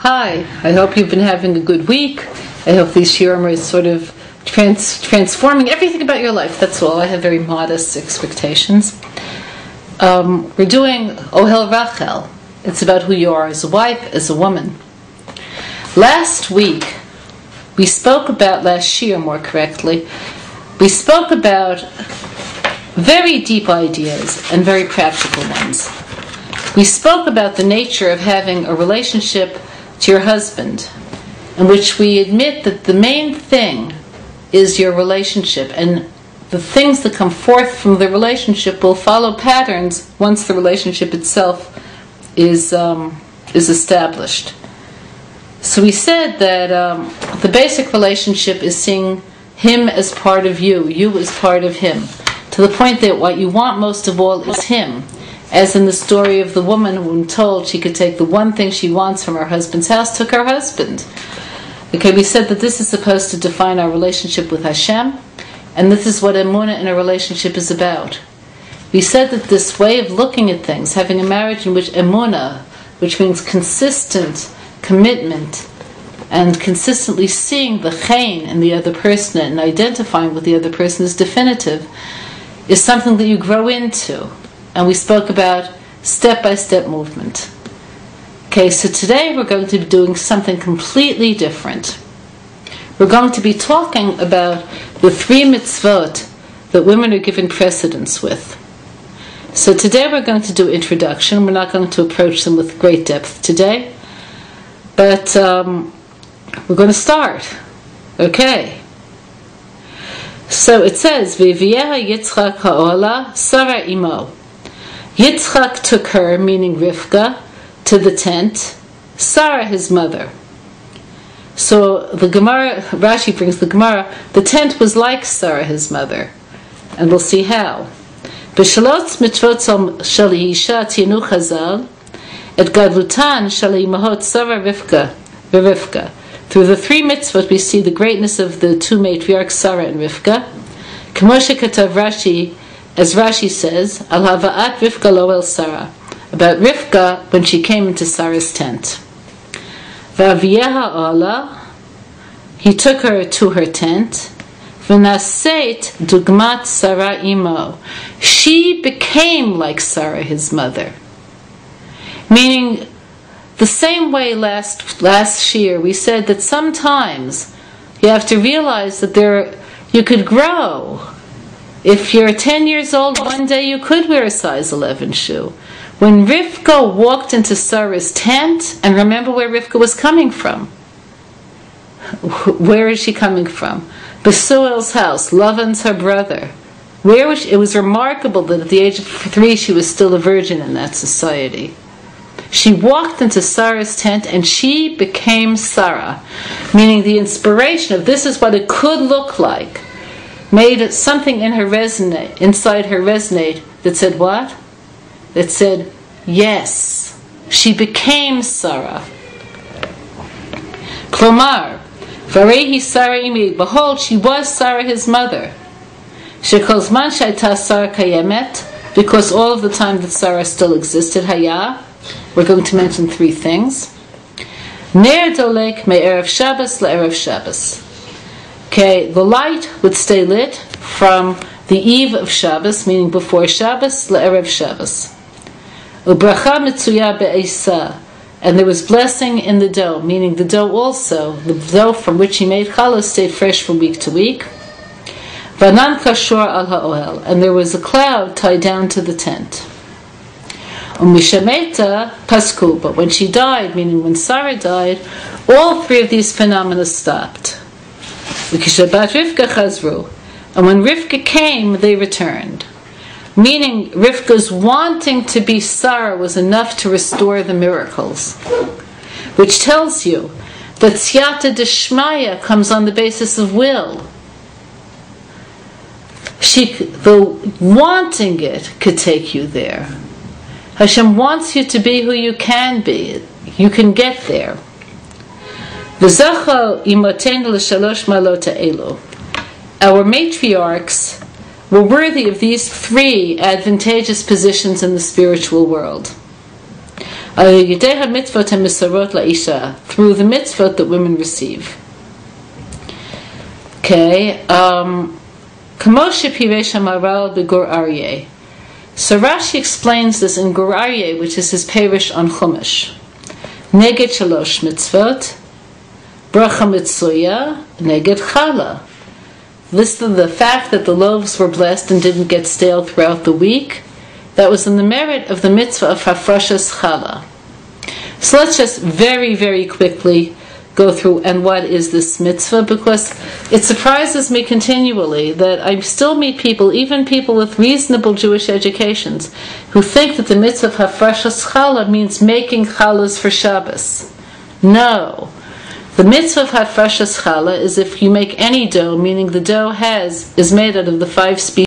Hi, I hope you've been having a good week. I hope these shiurim are sort of transforming everything about your life. That's all. I have very modest expectations. We're doing Ohel Rachel. It's about who you are as a wife, as a woman. Last week, we spoke about, last shiur more correctly, we spoke about very deep ideas and very practical ones. We spoke about the nature of having a relationship to your husband, in which we admit that the main thing is your relationship, and the things that come forth from the relationship will follow patterns once the relationship itself is established. So we said that the basic relationship is seeing him as part of you, you as part of him, to the point that what you want most of all is him. As in the story of the woman who, when told she could take the one thing she wants from her husband's house, took her husband. Okay, we said that this is supposed to define our relationship with Hashem, and this is what emunah in a relationship is about. We said that this way of looking at things, having a marriage in which emunah, which means consistent commitment, and consistently seeing the chen in the other person and identifying with the other person is definitive, is something that you grow into. And we spoke about step-by-step movement. Okay, so today we're going to be doing something completely different. We're going to be talking about the 3 mitzvot that women are given precedence with. So today we're going to do introduction. We're not going to approach them with great depth today. But we're going to start. Okay. So it says, V'vieha Yitzchak ha'ola Sarah imo. Yitzchak took her, meaning Rivka, to the tent, Sarah his mother. So the Gemara, Rashi brings the Gemara, the tent was like Sarah his mother. And we'll see how. B'shalot mitzvot shel isha tzinu chazal, et gadlutan shel imahot Sarah Rivka. Through the 3 mitzvot we see the greatness of the 2 matriarchs, Sarah and Rivka. K'moshe katav Rashi, as Rashi says, Al Hava'at Rivka lo el Sarah, about Rivka when she came into Sarah's tent. V'avieha ola, he took her to her tent. V'naseit dugmat Sarah imo, she became like Sarah his mother. Meaning, the same way last shiur we said that sometimes you have to realize that you could grow. If you're 10 years old, one day you could wear a size 11 shoe. When Rivka walked into Sarah's tent, and remember where Rivka was coming from. Where is she coming from? Besuel's house, Lavan's her brother. Where was she? It was remarkable that at the age of 3 she was still a virgin in that society. She walked into Sarah's tent and she became Sarah, meaning the inspiration of this is what it could look like made something in her inside her resonate that said what? That said, yes, she became Sarah. Klomar, Varehi Sarah imi, behold, she was Sarah his mother. Shekol zman shayta Sarah kayemet, because all of the time that Sarah still existed, Haya, we're going to mention 3 things. Ner dolek me'erev Shabbos le'erev Shabbos. Okay, the light would stay lit from the eve of Shabbos, meaning before Shabbos, le'erev Shabbos. Ubracha mitzuya be'esa, and there was blessing in the dough, meaning the dough also, the dough from which he made challah stayed fresh from week to week. Vanan kashor al ha'ohel, and there was a cloud tied down to the tent. Umishameta pasku, but when she died, meaning when Sarah died, all 3 of these phenomena stopped. And when Rivka came, they returned. Meaning, Rivka's wanting to be Sarah was enough to restore the miracles. Which tells you that Siyata Deshmaya comes on the basis of will. The wanting it could take you there. Hashem wants you to be who you can be. You can get there. Our matriarchs were worthy of these 3 advantageous positions in the spiritual world. through the mitzvot that women receive. Okay. So Rashi explains this in Gur Aryeh, which is his parish on Chumash. Neged shalosh mitzvot, bracha mitzuya, neged chala. This is the fact that the loaves were blessed and didn't get stale throughout the week. That was in the merit of the mitzvah of hafrashas chala. So let's just very, very quickly go through and what is this mitzvah, because it surprises me continually that I still meet people, even people with reasonable Jewish educations, who think that the mitzvah of hafrashas chala means making chalas for Shabbos. No. The mitzvah of hafrashas chala is if you make any dough, meaning the dough is made out of the 5 species